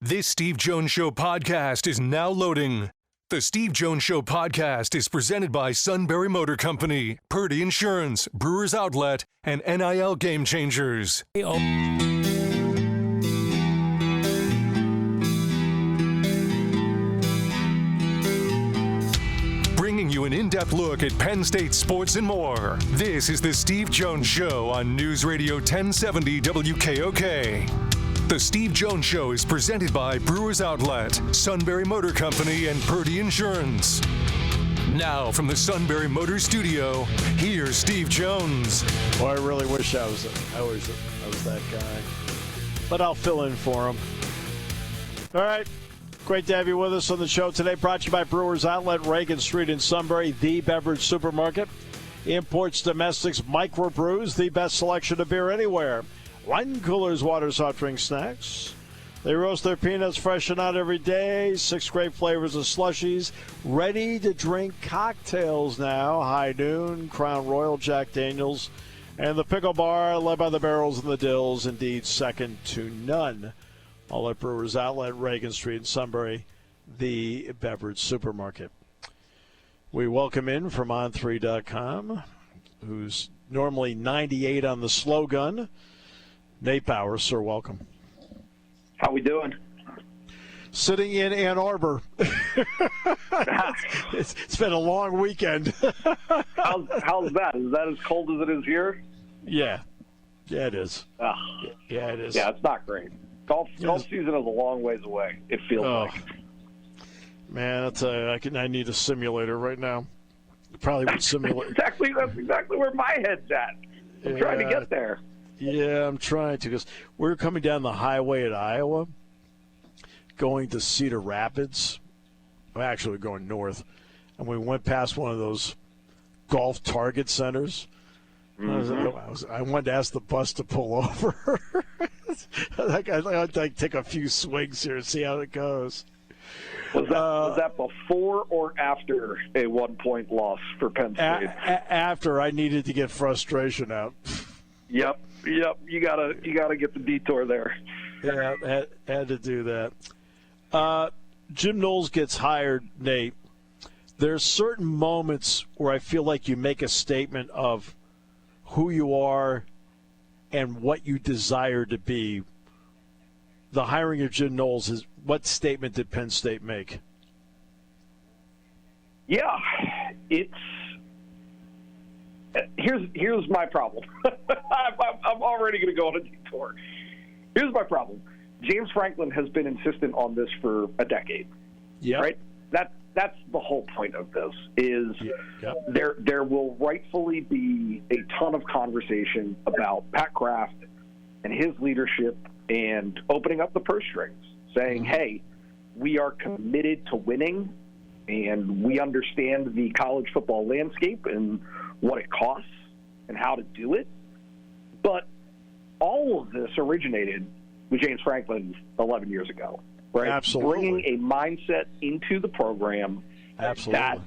This Steve Jones Show podcast is now loading. The Steve Jones Show podcast is presented by Sunbury Motor Company, Purdy Insurance, Brewers Outlet, and NIL Game Changers. Bringing you an in-depth look at Penn State sports and more. This is the Steve Jones Show on News Radio 1070 WKOK. The Steve Jones Show is presented by Brewers Outlet, Sunbury Motor Company, and Purdy Insurance. Now from the Sunbury Motor Studio, here's Steve Jones. Well, I really wish I was that guy, but I'll fill in for him. All right. Great to have you with us on the show today. Brought to you by Brewers Outlet, Reagan Street in Sunbury, the beverage supermarket. Imports, domestics, microbrews, the best selection of beer anywhere. Wine coolers, water, soft drink, snacks. They roast their peanuts fresh and out every day. 6 great flavors of slushies. Ready-to-drink cocktails now. High Noon, Crown Royal, Jack Daniels, and the Pickle Bar, led by the Barrels and the Dills, indeed second to none. All at Brewers Outlet, Reagan Street in Sunbury, the beverage supermarket. We welcome in from On3.com, who's normally 98 on the slow gun, Nate Bauer. Sir, welcome. How we doing? Sitting in Ann Arbor. It's been a long weekend. How's that? Is that as cold as it is here? Yeah. Yeah, it is. Oh. Yeah, it is. Yeah, it's not great. Golf season is a long ways away, it feels like. Man, I'll tell you, I need a simulator right now. Probably would simulate. That's exactly where my head's at. I'm trying to get there. Yeah, I'm trying to, because we're coming down the highway at Iowa, going to Cedar Rapids. Well, actually, we're going north. And we went past one of those golf target centers. Mm-hmm. I wanted to ask the bus to pull over. I'd take a few swings here and see how it goes. Was that before or after a 1-point loss for Penn State? After. I needed to get frustration out. Yep. You gotta get the detour there. Yeah, had to do that. Jim Knowles gets hired, Nate. There's certain moments where I feel like you make a statement of who you are and what you desire to be. The hiring of Jim Knowles is what statement did Penn State make? Yeah, here's my problem. I'm already going to go on a detour. Here's my problem. James Franklin has been insistent on this for a decade. Yeah. Right? That's the whole point of this is there will rightfully be a ton of conversation about Pat Kraft and his leadership and opening up the purse strings, saying, hey, we are committed to winning and we understand the college football landscape and what it costs and how to do it. But all of this originated with James Franklin 11 years ago, right? Absolutely. Bringing a mindset into the program that,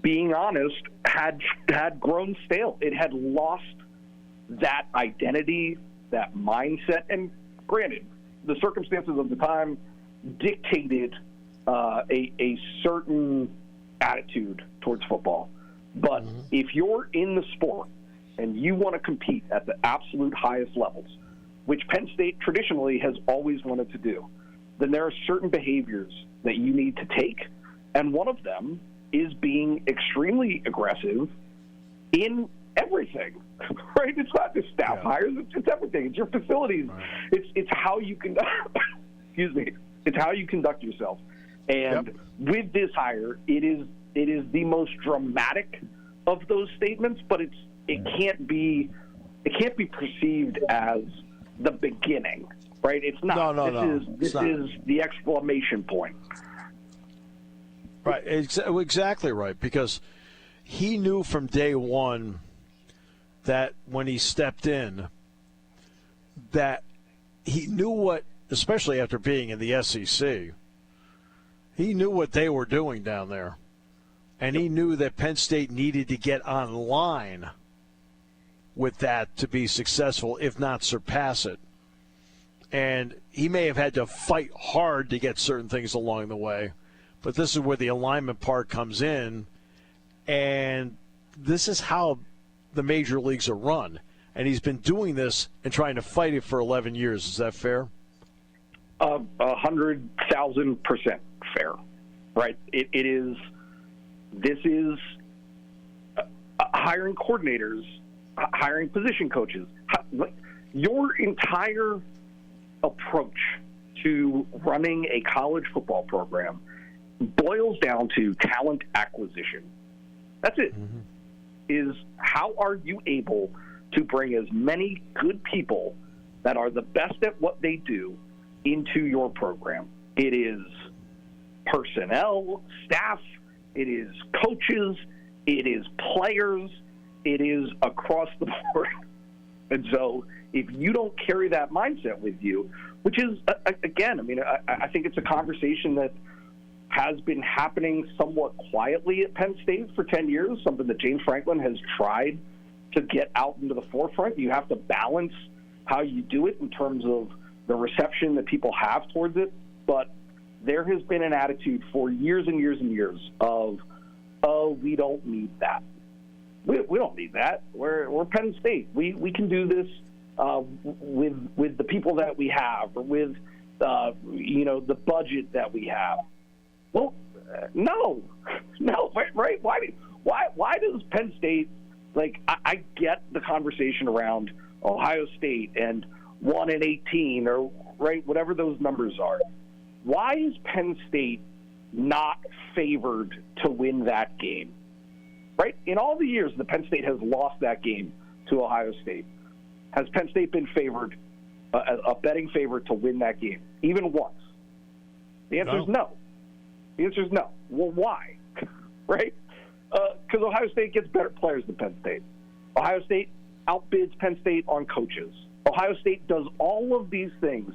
being honest, had grown stale. It had lost that identity, that mindset. And granted, the circumstances of the time dictated a certain attitude towards football. But if you're in the sport and you want to compete at the absolute highest levels, which Penn State traditionally has always wanted to do, then there are certain behaviors that you need to take. And one of them is being extremely aggressive in everything, right? It's not just staff hires, it's everything. It's your facilities. Right. It's how you conduct, it's how you conduct yourself. And with this hire, it is the most dramatic of those statements, but it can't be perceived as the beginning, right? It's not. This is the exclamation point. Right, exactly right, because he knew from day one that when he stepped in, that he knew what, especially after being in the SEC, he knew what they were doing down there. And he knew that Penn State needed to get online with that to be successful, if not surpass it. And he may have had to fight hard to get certain things along the way. But this is where the alignment part comes in. And this is how the major leagues are run. And he's been doing this and trying to fight it for 11 years. Is that fair? 100,000% fair, right? It is. This is hiring coordinators, hiring position coaches. Your entire approach to running a college football program boils down to talent acquisition. That's it. Mm-hmm. Is how are you able to bring as many good people that are the best at what they do into your program? It is personnel, staff, it is coaches, it is players, it is across the board. And so if you don't carry that mindset with you, which is, again, I mean, I think it's a conversation that has been happening somewhat quietly at Penn State for 10 years, something that James Franklin has tried to get out into the forefront. You have to balance how you do it in terms of the reception that people have towards it. But there has been an attitude for years and years and years of, oh, we don't need that. We don't need that. We're Penn State. We can do this with the people that we have, or with the budget that we have. Well, no, right? Why does Penn State, like, I get the conversation around Ohio State and 1-18 or right, whatever those numbers are. Why is Penn State not favored to win that game? Right? In all the years that Penn State has lost that game to Ohio State, has Penn State been favored, a betting favorite to win that game, even once? The answer is no. The answer is no. Well, why? Right? Because Ohio State gets better players than Penn State. Ohio State outbids Penn State on coaches. Ohio State does all of these things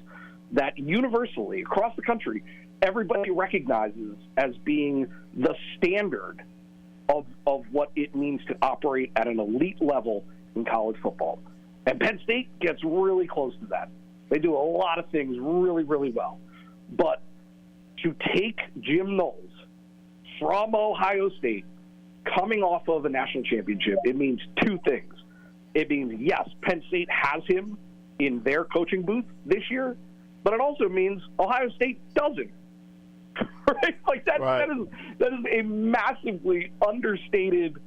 that universally, across the country, everybody recognizes as being the standard of what it means to operate at an elite level in college football. And Penn State gets really close to that. They do a lot of things really, really well. But to take Jim Knowles from Ohio State coming off of a national championship, it means two things. It means, yes, Penn State has him in their coaching booth this year, but it also means Ohio State doesn't. Right? Like that, right. That is a massively understated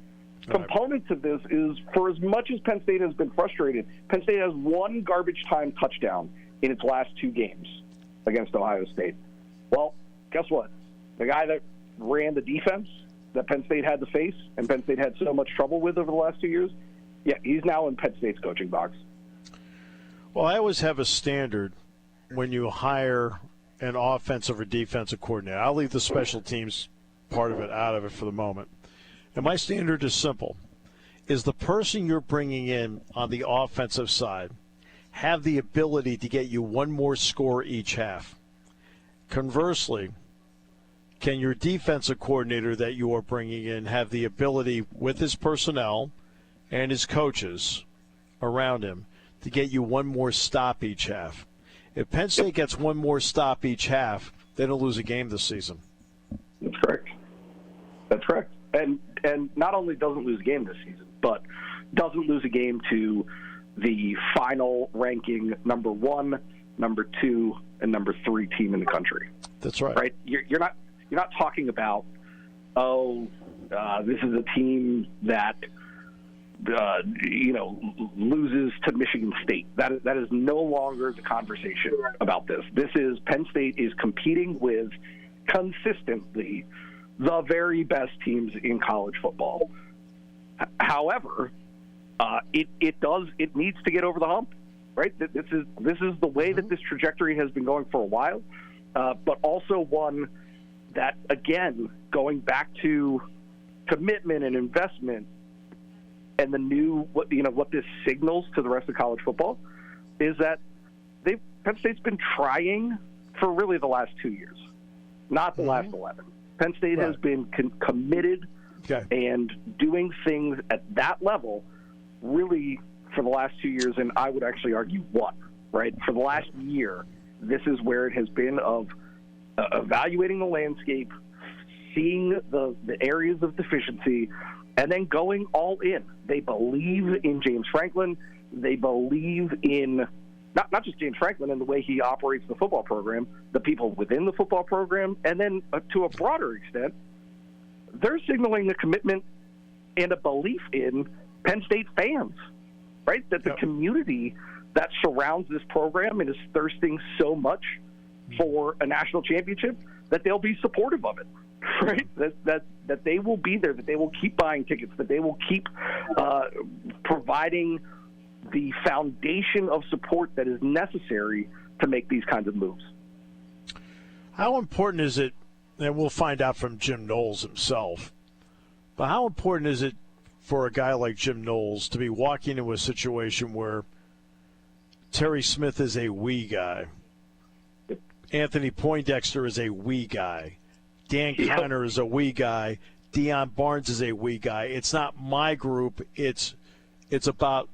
component to this. Is for as much as Penn State has been frustrated, Penn State has one garbage time touchdown in its last two games against Ohio State. Well, guess what? The guy that ran the defense that Penn State had to face and Penn State had so much trouble with over the last 2 years, yeah, he's now in Penn State's coaching box. Well, I always have a standard when you hire an offensive or defensive coordinator. I'll leave the special teams part of it out of it for the moment. And my standard is simple. Is the person you're bringing in on the offensive side have the ability to get you one more score each half? Conversely, can your defensive coordinator that you are bringing in have the ability with his personnel and his coaches around him to get you one more stop each half? If Penn State gets one more stop each half, they don't lose a game this season. That's correct. That's correct. And not only doesn't lose a game this season, but doesn't lose a game to the final ranking number 1, number 2, and number 3 team in the country. That's right. Right? You're not talking about, this is a team that loses to Michigan State. That is no longer the conversation about this. This is Penn State is competing with consistently the very best teams in college football. However, it needs to get over the hump, right? This is the way that this trajectory has been going for a while, but also one that, again, going back to commitment and investment and the new what this signals to the rest of college football is that Penn State's been trying for really the last 2 years, not the last 11. Penn State has been committed and doing things at that level really for the last 2 years, and I would actually argue one. right? For the last year, this is where it has been of evaluating the landscape, seeing the areas of deficiency, and then going all in. They believe in James Franklin. They believe in not just James Franklin and the way he operates the football program, the people within the football program, and then to a broader extent, they're signaling the commitment and a belief in Penn State fans, right? That the community that surrounds this program and is thirsting so much for a national championship that they'll be supportive of it, right? That they will be there, that they will keep buying tickets, that they will keep providing the foundation of support that is necessary to make these kinds of moves. How important is it, and we'll find out from Jim Knowles himself, but how important is it for a guy like Jim Knowles to be walking into a situation where Terry Smith is a we guy, Anthony Poindexter is a we guy, Dan Connor is a we guy, Deion Barnes is a we guy. It's not my group. It's about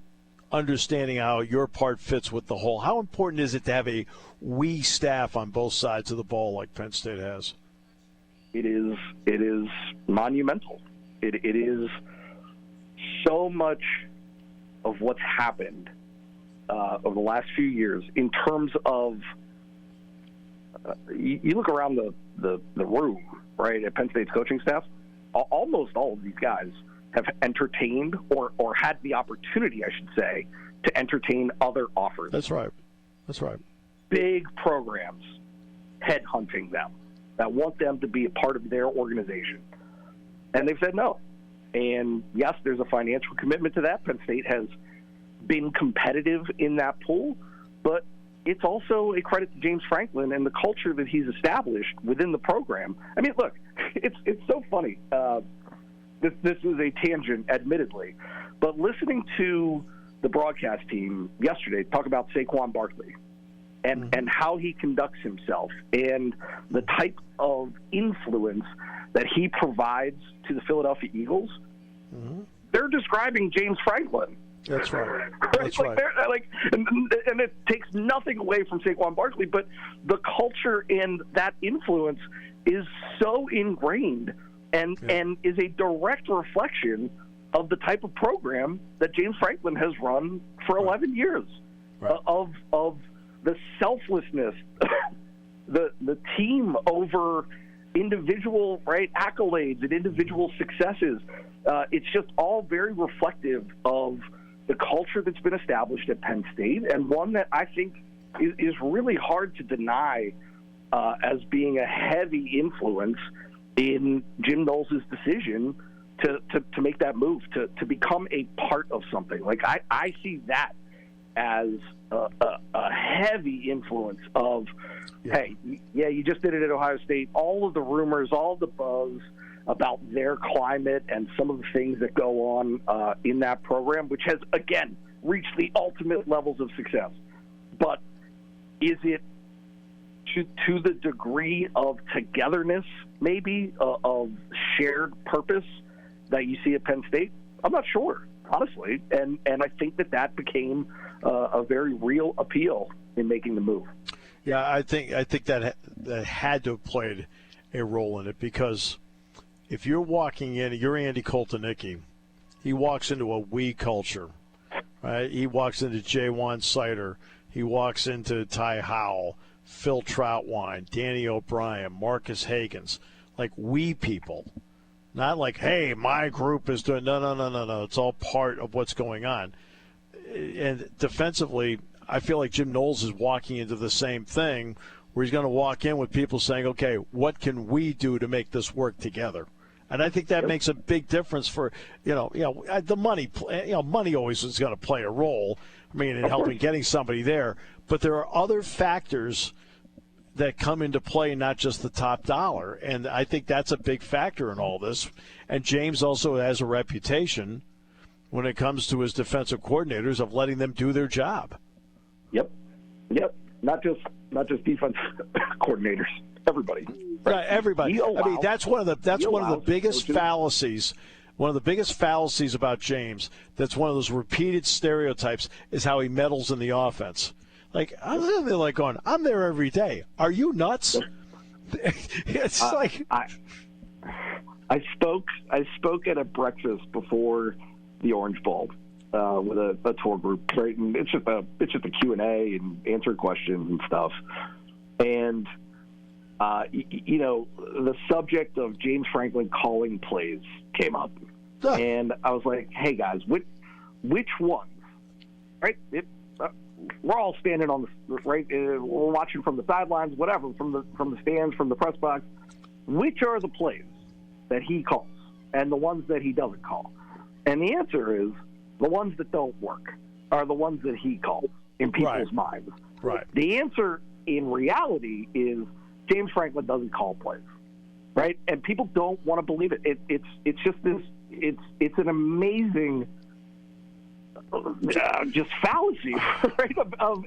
understanding how your part fits with the whole. How important is it to have a we staff on both sides of the ball like Penn State has? It is monumental. It is so much of what's happened over the last few years in terms of you look around the room, right, at Penn State's coaching staff, almost all of these guys have entertained or had the opportunity, I should say, to entertain other offers. That's right. Big programs headhunting them that want them to be a part of their organization. And they've said no. And yes, there's a financial commitment to that. Penn State has been competitive in that pool, but it's also a credit to James Franklin and the culture that he's established within the program. I mean, look, it's so funny. This is a tangent, admittedly, but listening to the broadcast team yesterday talk about Saquon Barkley and how he conducts himself and the type of influence that he provides to the Philadelphia Eagles, they're describing James Franklin. That's right. That's right. And it takes nothing away from Saquon Barkley, but the culture and that influence is so ingrained and is a direct reflection of the type of program that James Franklin has run for 11 years, of the selflessness, the team over individual accolades and individual successes. It's just all very reflective of the culture that's been established at Penn State, and one that I think is really hard to deny as being a heavy influence in Jim Knowles' decision to make that move, to become a part of something. Like, I see that as a heavy influence of, hey, you just did it at Ohio State. All of the rumors, all the buzz about their climate and some of the things that go on in that program, which has, again, reached the ultimate levels of success. But is it to the degree of togetherness, maybe, of shared purpose that you see at Penn State? I'm not sure, honestly. And I think that became a very real appeal in making the move. Yeah, I think that had to have played a role in it, because if you're walking in, you're Andy Koltanicki, he walks into a we culture, right? He walks into Jaywan Sider, he walks into Ty Howell, Phil Troutwine, Danny O'Brien, Marcus Hagans, like we people. Not like, hey, my group is doing, no. It's all part of what's going on. And defensively, I feel like Jim Knowles is walking into the same thing, where he's going to walk in with people saying, okay, what can we do to make this work together? And I think that makes a big difference for, the money. Money always is going to play a role, in helping getting somebody there. But there are other factors that come into play, not just the top dollar. And I think that's a big factor in all this. And James also has a reputation when it comes to his defensive coordinators of letting them do their job. Yep. Not just defense coordinators. Everybody. Right, everybody. That's one of the biggest fallacies. One of the biggest fallacies about James, that's one of those repeated stereotypes, is how he meddles in the offense. Like, I'm sitting there like going, I'm there every day. Are you nuts? It's like I spoke at a breakfast before the Orange Bowl with a tour group, right? And it's just a Q&A and answering questions and stuff. And the subject of James Franklin calling plays came up, and I was like, "Hey guys, which ones?" Right? We're all standing on the right. We're watching from the sidelines, whatever, from the stands, from the press box. Which are the plays that he calls and the ones that he doesn't call? And the answer is the ones that don't work are the ones that he calls in people's minds. Right. The answer in reality is James Franklin doesn't call plays, right? And people don't want to believe it. It's just this. It's an amazing. Just fallacy, right?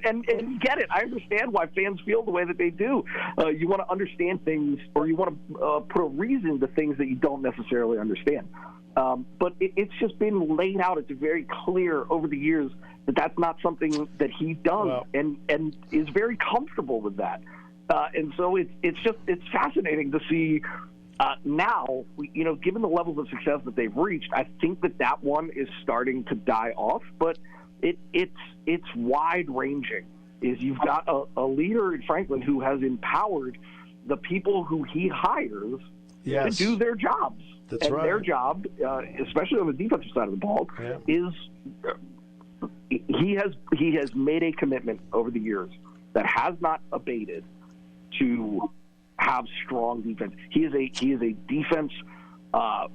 And you get it. I understand why fans feel the way that they do. You want to understand things, or you want to put a reason to things that you don't necessarily understand. But it's just been laid out. It's very clear over the years that that's not something that he does, and is very comfortable with that. And so it's fascinating to see. Now, given the levels of success that they've reached, I think that one is starting to die off. But it's wide ranging. Is you've got a leader in Franklin who has empowered the people who he hires to do their jobs. That's right. Their job, especially on the defensive side of the ball, is he has made a commitment over the years that has not abated to have strong defense. He is a defense. I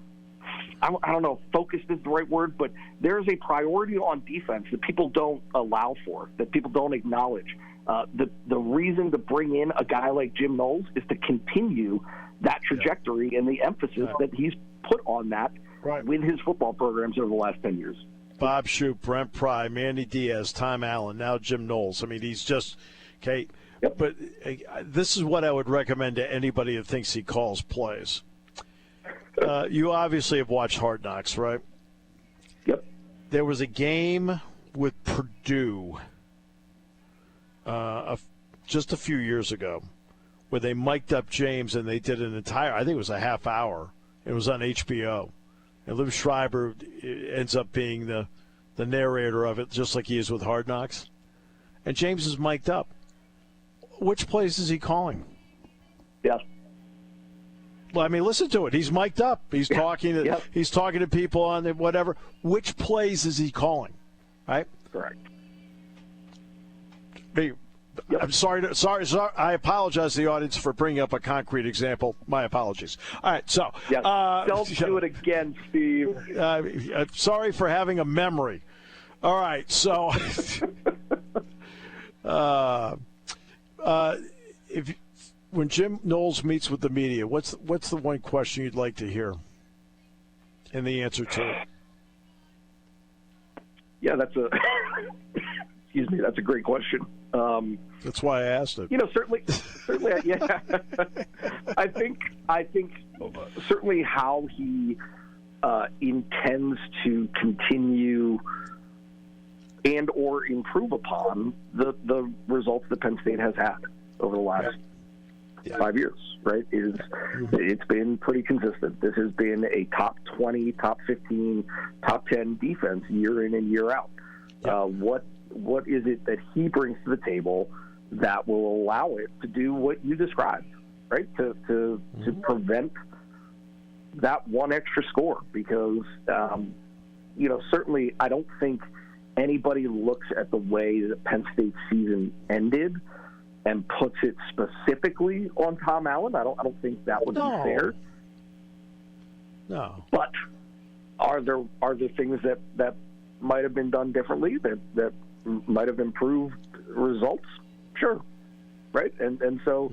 don't know if focused is the right word, but there is a priority on defense that people don't allow for, that people don't acknowledge. The reason to bring in a guy like Jim Knowles is to continue that trajectory and the emphasis that he's put on that with his football programs over the last 10 years. Bob Shoup, Brent Pry, Manny Diaz, Tom Allen, now Jim Knowles. I mean, he's just okay. Yep. But this is what I would recommend to anybody that thinks he calls plays. You obviously have watched Hard Knocks, right? Yep. There was a game with Purdue just a few years ago where they mic'd up James and they did an entire, I think it was a half hour. It was on HBO. And Liv Schreiber ends up being the narrator of it, just like he is with Hard Knocks. And James is mic'd up. Which plays is he calling? Yeah. Well, I mean, listen to it. He's mic'd up. He's talking to he's talking to people on it, whatever. Which plays is he calling? Right? Correct. I'm sorry. I apologize to the audience for bringing up a concrete example. My apologies. All right, so don't do it again, Steve. Sorry for having a memory. All right, so when Jim Knowles meets with the media, what's the one question you'd like to hear, and the answer to it? Yeah, that's a that's a great question. That's why I asked it. Certainly, yeah. I think certainly how he intends to continue and or improve upon the results that Penn State has had over the last 5 years, right? It's been pretty consistent. This has been a top 20, top 15, top 10 defense year in and year out. What is it that he brings to the table that will allow it to do what you described, right? To prevent that one extra score, because certainly I don't think anybody looks at the way that Penn State's season ended and puts it specifically on Tom Allen. I don't think that would be fair. No. But are there things that might have been done differently that might have improved results? Sure. Right? And so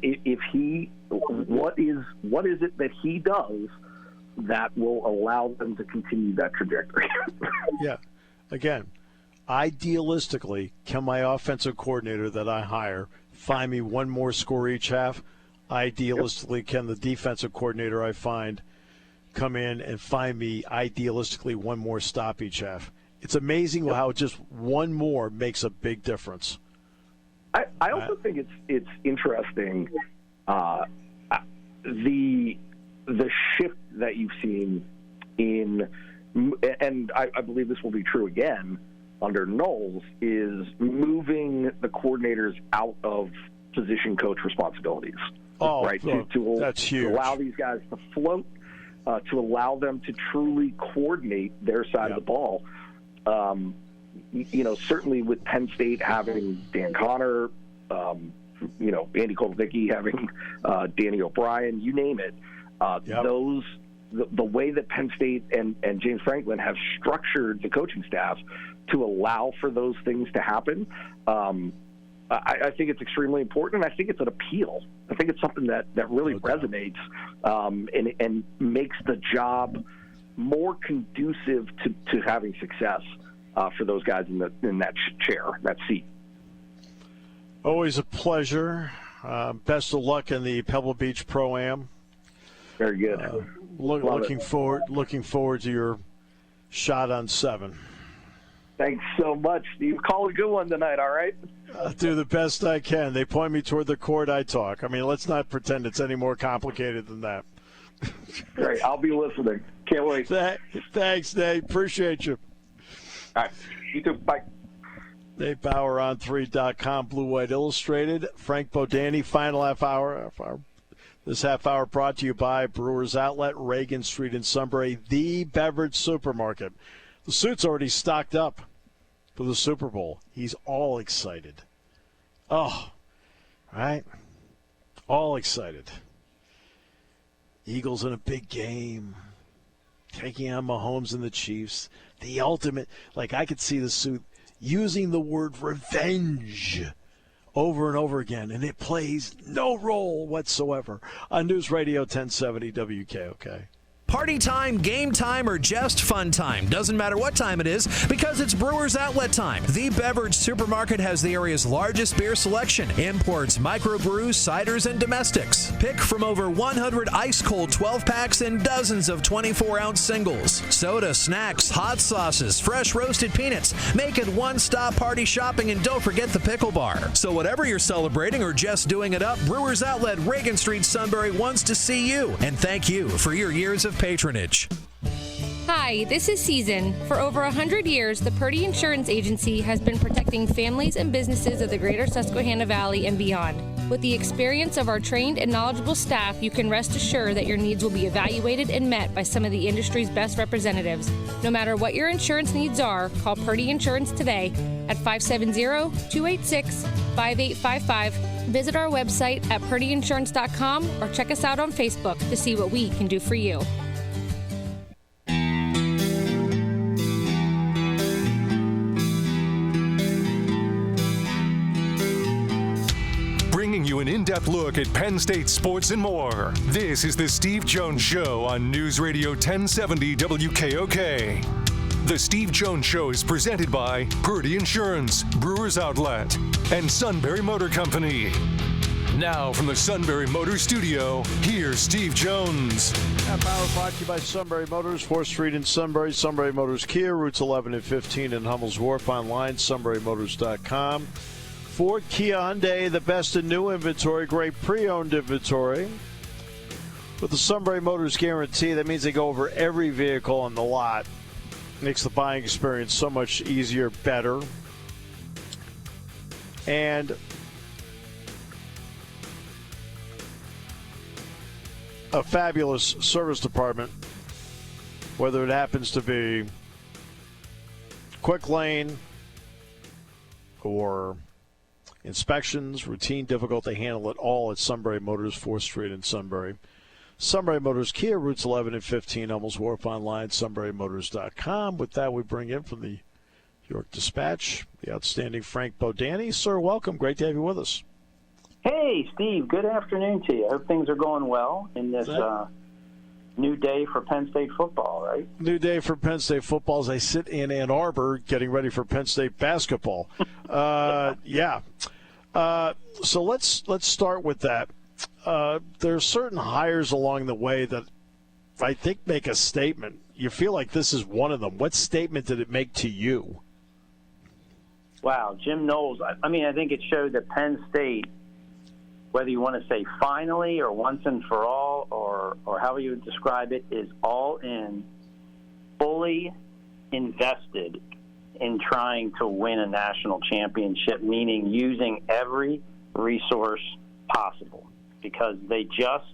if he what is it that he does that will allow them to continue that trajectory? Yeah. Again, idealistically, can my offensive coordinator that I hire find me one more score each half? Idealistically, can the defensive coordinator I find come in and find me idealistically one more stop each half? It's amazing how just one more makes a big difference. I also think it's interesting the shift that you've seen in, and I believe this will be true again under Knowles, is moving the coordinators out of position coach responsibilities. Right? That's huge. To allow these guys to float, to allow them to truly coordinate their side of the ball. Certainly with Penn State having Dan Connor, Andy Kolbicki having Danny O'Brien, you name it. The way that Penn State and James Franklin have structured the coaching staff to allow for those things to happen, I think it's extremely important, and I think it's an appeal. I think it's something that really resonates and makes the job more conducive to having success for those guys in that chair, that seat. Always a pleasure. Best of luck in the Pebble Beach Pro-Am. Very good. Looking forward to your shot on 7. Thanks so much, Steve. Call a good one tonight, all right? I'll do the best I can. They point me toward the court, I talk. I mean, let's not pretend it's any more complicated than that. Great. I'll be listening. Can't wait. Thanks, Nate. Appreciate you. All right. You too. Bye. Nate Bauer on3.com, Blue White Illustrated. Frank Bodani, final half hour. This half hour brought to you by Brewers Outlet, Reagan Street in Sunbury, the beverage supermarket. The suit's already stocked up for the Super Bowl. He's all excited. Oh, right? All excited. Eagles in a big game. Taking on Mahomes and the Chiefs. The ultimate, I could see the suit using the word revenge over and over again, and it plays no role whatsoever on News Radio 1070 WKOK. Party time, game time, or just fun time. Doesn't matter what time it is because it's Brewers Outlet time. The beverage supermarket has the area's largest beer selection. Imports, microbrews, ciders, and domestics. Pick from over 100 ice-cold 12-packs and dozens of 24-ounce singles. Soda, snacks, hot sauces, fresh roasted peanuts. Make it one-stop party shopping, and don't forget the pickle bar. So whatever you're celebrating or just doing it up, Brewers Outlet, Reagan Street, Sunbury wants to see you. And thank you for your years of patronage. Hi, this is Season. For over 100 years, the Purdy Insurance Agency has been protecting families and businesses of the greater Susquehanna Valley and beyond. With the experience of our trained and knowledgeable staff, you can rest assured that your needs will be evaluated and met by some of the industry's best representatives. No matter what your insurance needs are, call Purdy Insurance today at 570-286-5855. Visit our website at purdyinsurance.com or check us out on Facebook to see what we can do for you. Bringing you an in-depth look at Penn State sports and more. This is the Steve Jones Show on News Radio 1070 WKOK. The Steve Jones Show is presented by Purdy Insurance, Brewers Outlet, and Sunbury Motor Company. Now from the Sunbury Motor Studio, here's Steve Jones. Half hour brought to you by Sunbury Motors, 4th Street in Sunbury. Sunbury Motors Kia, routes 11 and 15 in Hummel's Wharf. Online, sunburymotors.com. Ford, Kia, Hyundai, the best in new inventory, great pre-owned inventory. With the Sunbury Motors guarantee, that means they go over every vehicle on the lot. Makes the buying experience so much easier, better. And a fabulous service department, whether it happens to be quick lane or inspections, routine, difficult to handle it all at Sunbury Motors, 4th Street in Sunbury. Sunbury Motors Kia, routes 11 and 15, Hummel's Wharf. Online, sunburymotors.com. With that, we bring in from the York Dispatch the outstanding Frank Bodani. Sir, welcome. Great to have you with us. Hey, Steve. Good afternoon to you. I hope things are going well in this new day for Penn State football, right? New day for Penn State football as I sit in Ann Arbor getting ready for Penn State basketball. Yeah. So let's start with that. There are certain hires along the way that I think make a statement. You feel like this is one of them. What statement did it make to you? Wow, Jim Knowles. I mean, I think it showed that Penn State, whether you want to say finally or once and for all or however you would describe it, is all in, fully invested in trying to win a national championship, meaning using every resource possible, because they just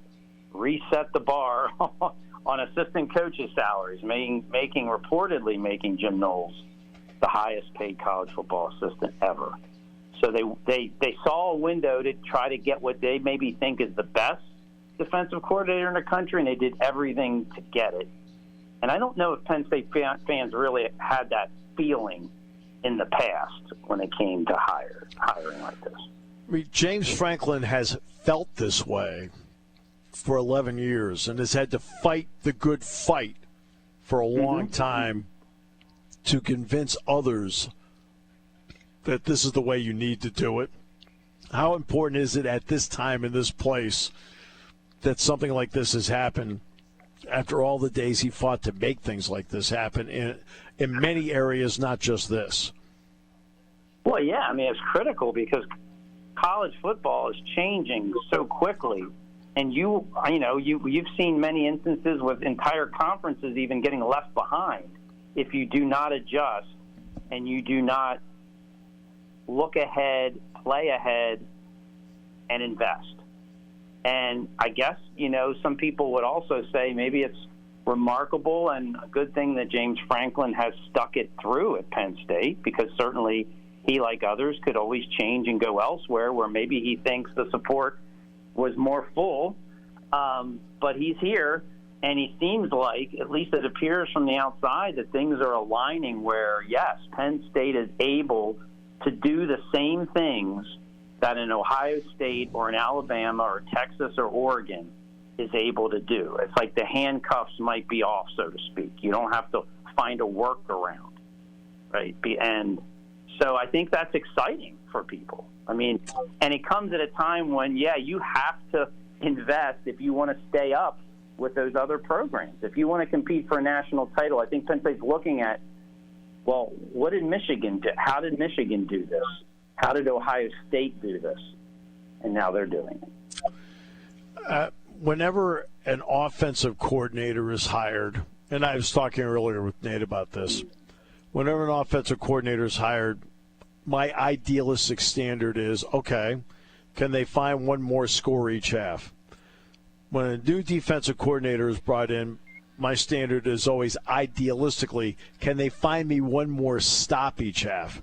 reset the bar on assistant coaches' salaries, reportedly making Jim Knowles the highest paid college football assistant ever. So they saw a window to try to get what they maybe think is the best defensive coordinator in the country, and they did everything to get it. And I don't know if Penn State fans really had that feeling in the past when it came to hiring like this. I mean, James Franklin has felt this way for 11 years and has had to fight the good fight for a long time to convince others that this is the way you need to do it. How important is it at this time in this place that something like this has happened after all the days he fought to make things like this happen in many areas, not just this? Well, yeah, I mean, it's critical because college football is changing so quickly. And you've seen many instances with entire conferences even getting left behind if you do not adjust and you do not look ahead, play ahead, and invest. And I guess, some people would also say maybe it's remarkable and a good thing that James Franklin has stuck it through at Penn State, because certainly he, like others, could always change and go elsewhere where maybe he thinks the support was more full. But he's here, and he seems like, at least it appears from the outside, that things are aligning where, yes, Penn State is able to do the same things that an Ohio State or an Alabama or Texas or Oregon is able to do. It's like the handcuffs might be off, so to speak. You don't have to find a workaround, right? And so I think that's exciting for people. I mean, and it comes at a time when, you have to invest if you want to stay up with those other programs. If you want to compete for a national title, I think Penn State's looking at, well, what did Michigan do? How did Michigan do this? How did Ohio State do this? And now they're doing it. Whenever an offensive coordinator is hired, and I was talking earlier with Nate about this, whenever an offensive coordinator is hired, my idealistic standard is, okay, can they find one more score each half? When a new defensive coordinator is brought in, my standard is always idealistically, can they find me one more stop each half?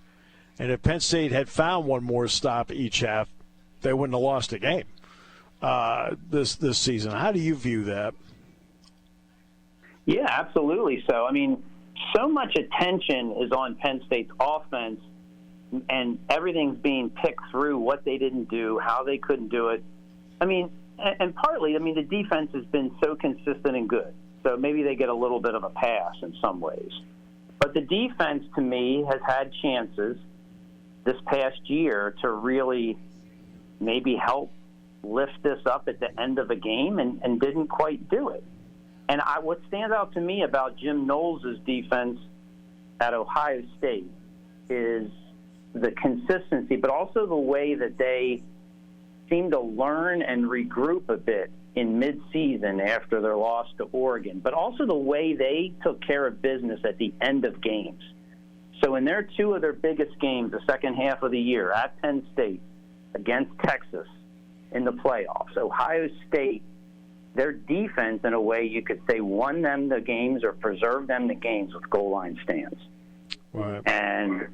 And if Penn State had found one more stop each half, they wouldn't have lost a game this season. How do you view that? Yeah, absolutely. So, I mean, so much attention is on Penn State's offense, and everything's being picked through what they didn't do, how they couldn't do it. I mean, and partly, the defense has been so consistent and good. So maybe they get a little bit of a pass in some ways. But the defense, to me, has had chances this past year to really maybe help lift this up at the end of a game and didn't quite do it. And what stands out to me about Jim Knowles' defense at Ohio State is the consistency, but also the way that they seem to learn and regroup a bit in midseason after their loss to Oregon, but also the way they took care of business at the end of games. So in their two of their biggest games, the second half of the year, at Penn State, against Texas in the playoffs, Ohio State, their defense, in a way you could say, won them the games or preserved them the games with goal line stands. Right. And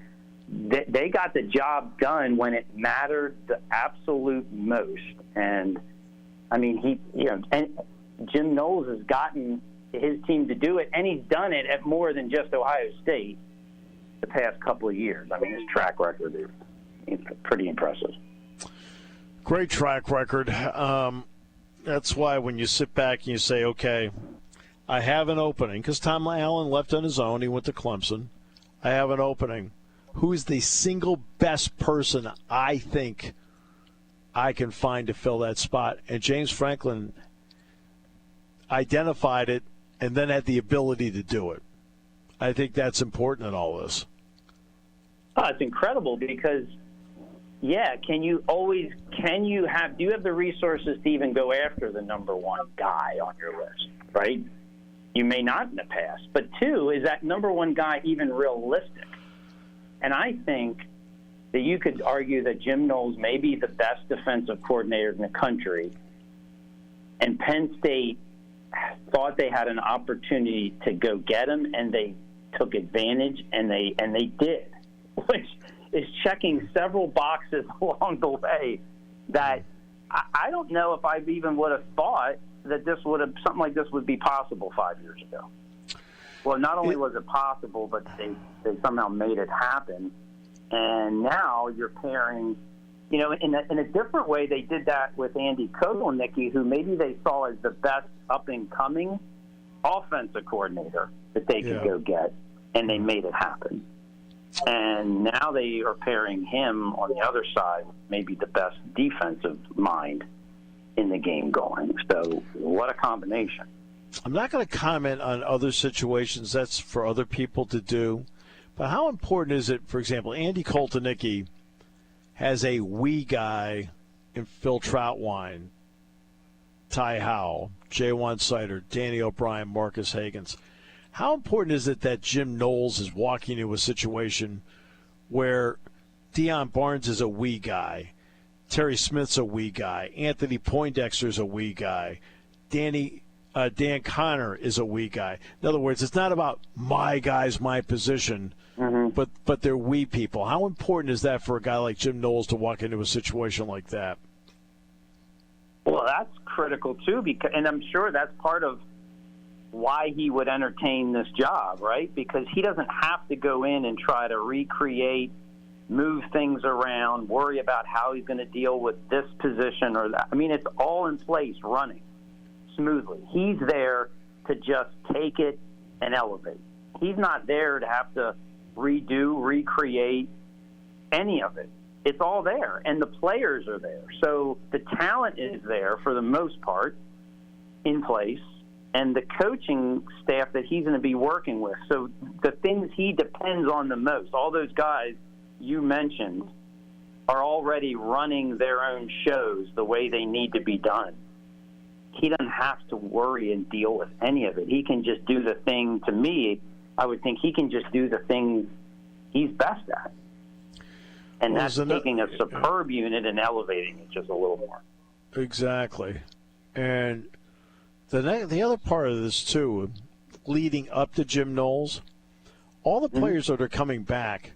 they got the job done when it mattered the absolute most. And I mean, and Jim Knowles has gotten his team to do it, and he's done it at more than just Ohio State the past couple of years. I mean, his track record is pretty impressive. Great track record. That's why when you sit back and you say, okay, I have an opening, because Tom Allen left on his own. He went to Clemson. I have an opening. Who is the single best person I think I can find to fill that spot? And James Franklin identified it and then had the ability to do it. I think that's important in all this. Oh, it's incredible because, yeah, do you have the resources to even go after the number one guy on your list, right? You may not in the past. But two, is that number one guy even realistic? And I think that you could argue that Jim Knowles may be the best defensive coordinator in the country, and Penn State thought they had an opportunity to go get him, and they took advantage, and they did, which is checking several boxes along the way that I don't know if I even would have thought that something like this would be possible 5 years ago. Well, not only was it possible, but they somehow made it happen. And now you're pairing, in a different way. They did that with Andy Kotelnicki, who maybe they saw as the best up-and-coming offensive coordinator that they could go get, and they made it happen. And now they are pairing him on the other side, maybe the best defensive mind in the game going. So what a combination. I'm not going to comment on other situations. That's for other people to do. But how important is it, for example, Andy Kotelnicki has a we guy in Phil Troutwine, Ty Howell, Jaywan Sider, Danny O'Brien, Marcus Hagans. How important is it that Jim Knowles is walking into a situation where Deion Barnes is a we guy, Terry Smith's a we guy, Anthony Poindexter's a we guy, Dan Connor is a we guy. In other words, it's not about my guys, my position, but they're we people. How important is that for a guy like Jim Knowles to walk into a situation like that? Well, that's critical too, and I'm sure that's part of why he would entertain this job, right? Because he doesn't have to go in and try to recreate, move things around, worry about how he's going to deal with this position or that. I mean, it's all in place running smoothly. He's there to just take it and elevate. He's not there to have to recreate any of it. It's all there, and the players are there. So the talent is there for the most part in place, and the coaching staff that he's going to be working with. So the things he depends on the most, all those guys you mentioned, are already running their own shows the way they need to be done. He doesn't have to worry and deal with any of it. He can just do the thing, to me, I would think he can just do the thing he's best at. And that's taking a superb unit and elevating it just a little more. Exactly. And the other part of this, too, leading up to Jim Knowles, all the players that are coming back,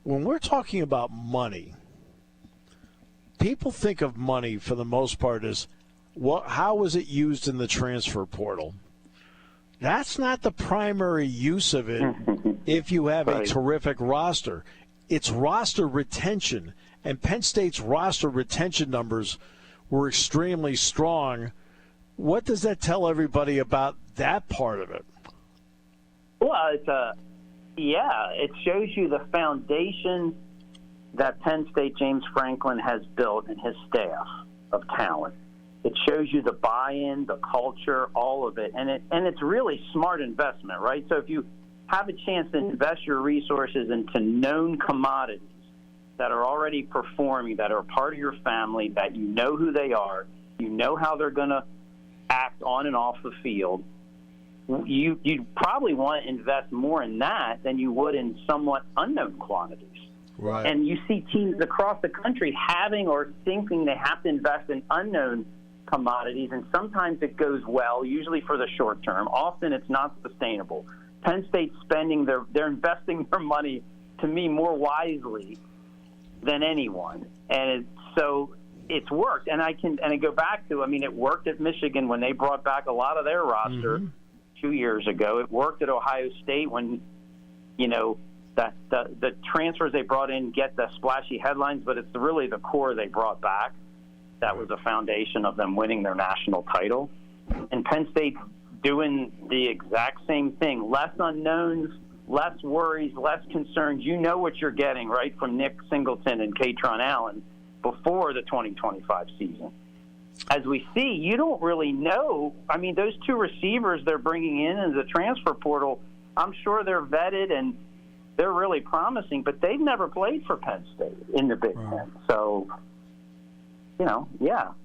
when we're talking about money, people think of money for the most part as, how was it used in the transfer portal? That's not the primary use of it if you have a terrific roster. It's roster retention, and Penn State's roster retention numbers were extremely strong. What does that tell everybody about that part of it? Well, it shows you the foundation that Penn State James Franklin has built and his staff of talent. It shows you the buy-in, the culture, all of it, and it's really smart investment, right? So if you have a chance to invest your resources into known commodities that are already performing, that are part of your family, that you know who they are, you know how they're going to act on and off the field, you'd probably want to invest more in that than you would in somewhat unknown quantities. Right. And you see teams across the country having or thinking they have to invest in unknown commodities, and sometimes it goes well, usually for the short term. Often it's not sustainable. Penn State's they're investing their money, to me, more wisely than anyone. And so it's worked. And I go back to, it worked at Michigan when they brought back a lot of their roster 2 years ago. It worked at Ohio State when, the transfers they brought in get the splashy headlines, but it's really the core they brought back. That was the foundation of them winning their national title. And Penn State's doing the exact same thing. Less unknowns, less worries, less concerns. You know what you're getting, right, from Nick Singleton and Katron Allen before the 2025 season. As we see, you don't really know. Those two receivers they're bringing in the transfer portal, I'm sure they're vetted and they're really promising, but they've never played for Penn State in the Big Ten. So,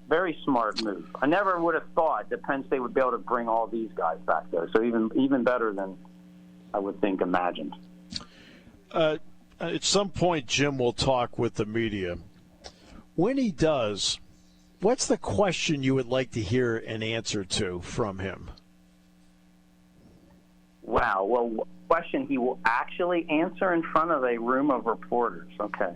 very smart move. I never would have thought that Penn State would be able to bring all these guys back there. So even better than I would think imagined. At some point, Jim will talk with the media. When he does, what's the question you would like to hear an answer to from him? Wow. Well, question he will actually answer in front of a room of reporters. Okay.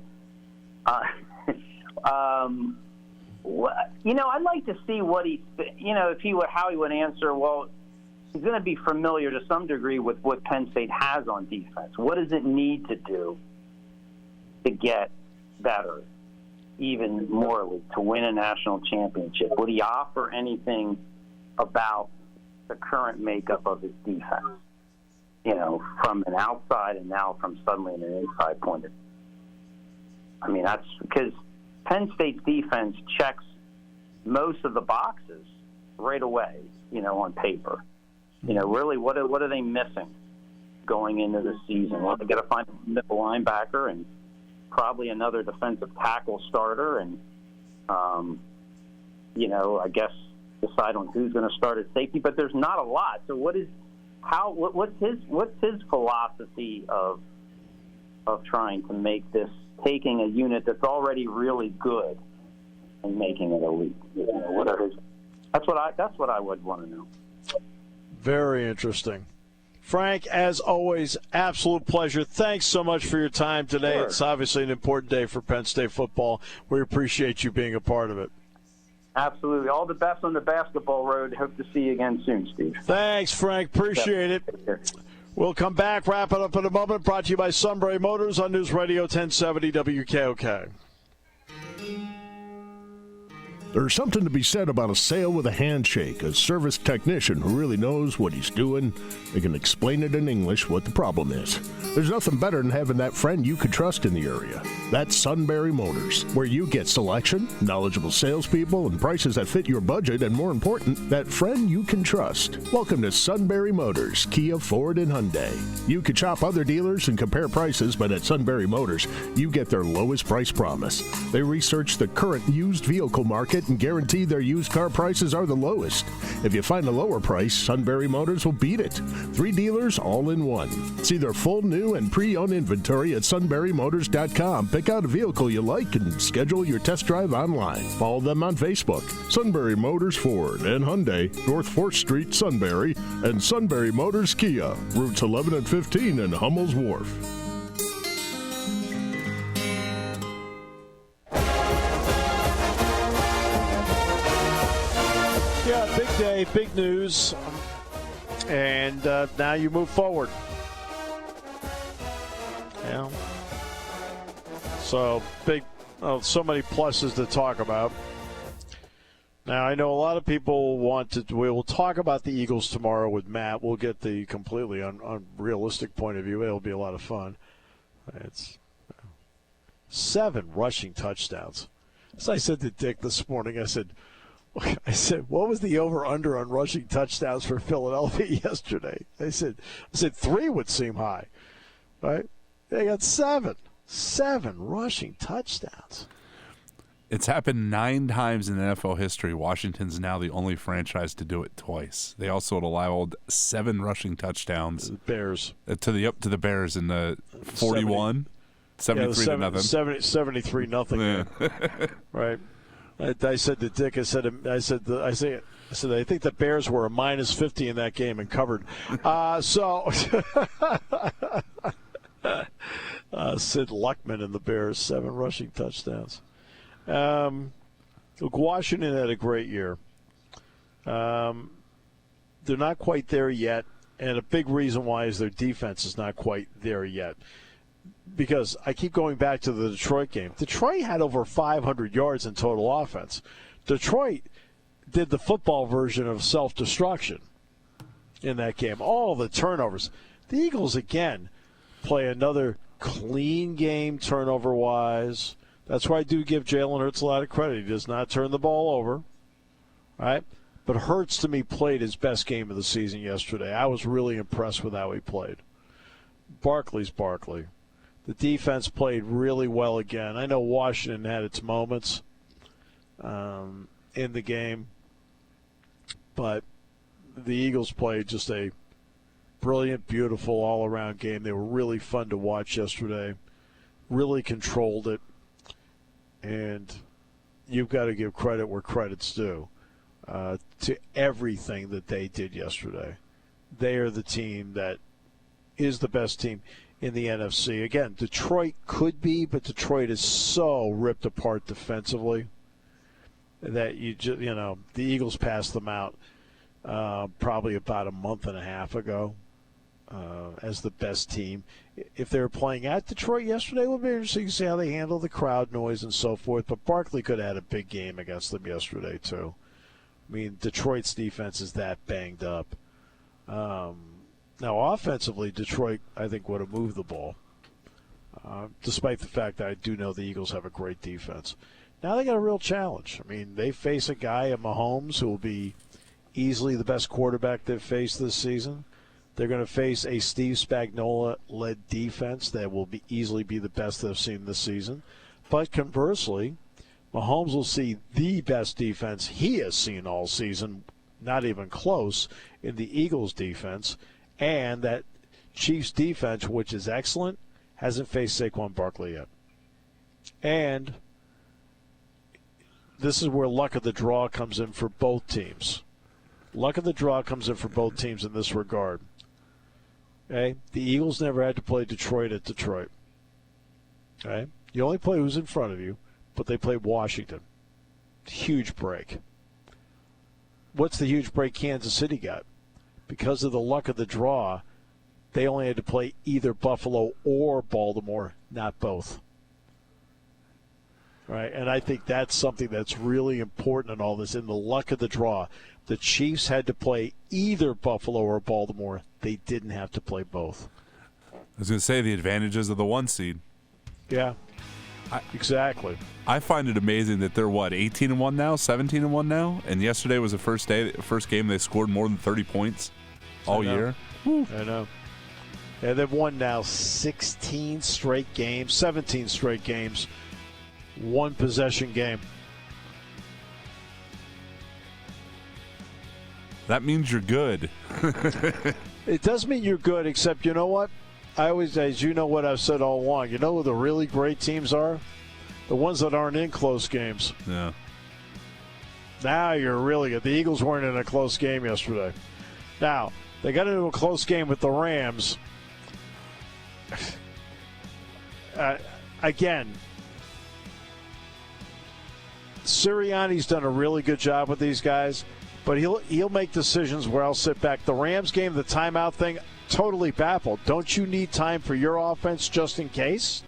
I'd like to see what how he would answer. Well, he's going to be familiar to some degree with what Penn State has on defense. What does it need to do to get better, even morally, to win a national championship? Would he offer anything about the current makeup of his defense? From an outside and now from suddenly an inside point of view. I mean, that's because Penn State's defense checks most of the boxes right away, on paper. Really, what are they missing going into the season? Well, they got to find a middle linebacker and probably another defensive tackle starter and, I guess decide on who's going to start at safety. But there's not a lot. So what's his philosophy of trying to make this, taking a unit that's already really good and making it elite? That's what I would want to know. Very interesting. Frank, as always, absolute pleasure. Thanks so much for your time today. Sure. It's obviously an important day for Penn State football. We appreciate you being a part of it. Absolutely. All the best on the basketball road. Hope to see you again soon, Steve. Thanks, Frank. Appreciate it. We'll come back, wrap it up in a moment. Brought to you by Sunbury Motors on News Radio 1070 WKOK. There's something to be said about a sale with a handshake, a service technician who really knows what he's doing. They can explain it in English what the problem is. There's nothing better than having that friend you could trust in the area. That's Sunbury Motors, where you get selection, knowledgeable salespeople, and prices that fit your budget, and more important, that friend you can trust. Welcome to Sunbury Motors, Kia, Ford, and Hyundai. You could shop other dealers and compare prices, but at Sunbury Motors, you get their lowest price promise. They research the current used vehicle market and guarantee their used car prices are the lowest. If you find a lower price, Sunbury Motors will beat it. 3 dealers all in one. See their full new and pre-owned inventory at sunburymotors.com. Pick out a vehicle you like and schedule your test drive online. Follow them on Facebook. Sunbury Motors Ford and Hyundai, North 4th Street, Sunbury, and Sunbury Motors Kia, routes 11 and 15 in Hummel's Wharf. Yeah, big day, big news, and now you move forward. Yeah. So so many pluses to talk about. Now, I know a lot of people we will talk about the Eagles tomorrow with Matt. We'll get the completely unrealistic point of view. It'll be a lot of fun. It's 7 rushing touchdowns. As I said to Dick this morning, I said, what was the over-under on rushing touchdowns for Philadelphia yesterday? I said 3 would seem high, right? They got 7 rushing touchdowns. It's happened 9 times in NFL history. Washington's now the only franchise to do it twice. They also allowed 7 rushing touchdowns. The Bears to the Bears in the 41, 73 to nothing. 73 nothing. Right. I said to Dick, I said I think the Bears were a minus 50 in that game and covered. Sid Luckman and the Bears, 7 rushing touchdowns. Look, Washington had a great year. They're not quite there yet, and a big reason why is their defense is not quite there yet. Because I keep going back to the Detroit game. Detroit had over 500 yards in total offense. Detroit did the football version of self-destruction in that game. All the turnovers. The Eagles, again, play another clean game turnover-wise. That's why I do give Jalen Hurts a lot of credit. He does not turn the ball over, right? But Hurts, to me, played his best game of the season yesterday. I was really impressed with how he played. Barkley's Barkley. The defense played really well again. I know Washington had its moments in the game, but the Eagles played just a brilliant, beautiful, all-around game. They were really fun to watch yesterday, really controlled it, and you've got to give credit where credit's due to everything that they did yesterday. They are the team that is the best team in the NFC. Again, Detroit could be, but Detroit is so ripped apart defensively that the Eagles passed them out probably about a month and a half ago as the best team. If they were playing at Detroit yesterday, it would be interesting to see how they handle the crowd noise and so forth. But Barkley could have had a big game against them yesterday too. I mean, Detroit's defense is that banged up. Now, offensively, Detroit, I think, would have moved the ball, despite the fact that I do know the Eagles have a great defense. Now they got a real challenge. I mean, they face a guy at Mahomes who will be easily the best quarterback they've faced this season. They're going to face a Steve Spagnuolo-led defense that will easily be the best they've seen this season. But conversely, Mahomes will see the best defense he has seen all season, not even close, in the Eagles' defense. And that Chiefs defense, which is excellent, hasn't faced Saquon Barkley yet. And this is where luck of the draw comes in for both teams. Luck of the draw comes in for both teams in this regard. Okay? The Eagles never had to play Detroit at Detroit. Okay? You only play who's in front of you, but they played Washington. Huge break. What's the huge break Kansas City got? Because of the luck of the draw, they only had to play either Buffalo or Baltimore, not both. Right? And I think that's something that's really important in all this. In the luck of the draw, the Chiefs had to play either Buffalo or Baltimore. They didn't have to play both. I was going to say the advantages of the 1 seed. Yeah, exactly. I find it amazing that they're 18-1 now, 17-1 now, and yesterday was the first game they scored more than 30 points all year. I know. Yeah, they've won now 16 straight games, 17 straight games, one possession game. That means you're good. It does mean you're good, except you know what? I always, as you know what I've said all along, you know who the really great teams are? The ones that aren't in close games. Yeah. Now you're really good. The Eagles weren't in a close game yesterday. Now, they got into a close game with the Rams. Again, Sirianni's done a really good job with these guys, but he'll make decisions where I'll sit back. The Rams game, the timeout thing, totally baffled. Don't you need time for your offense just in case?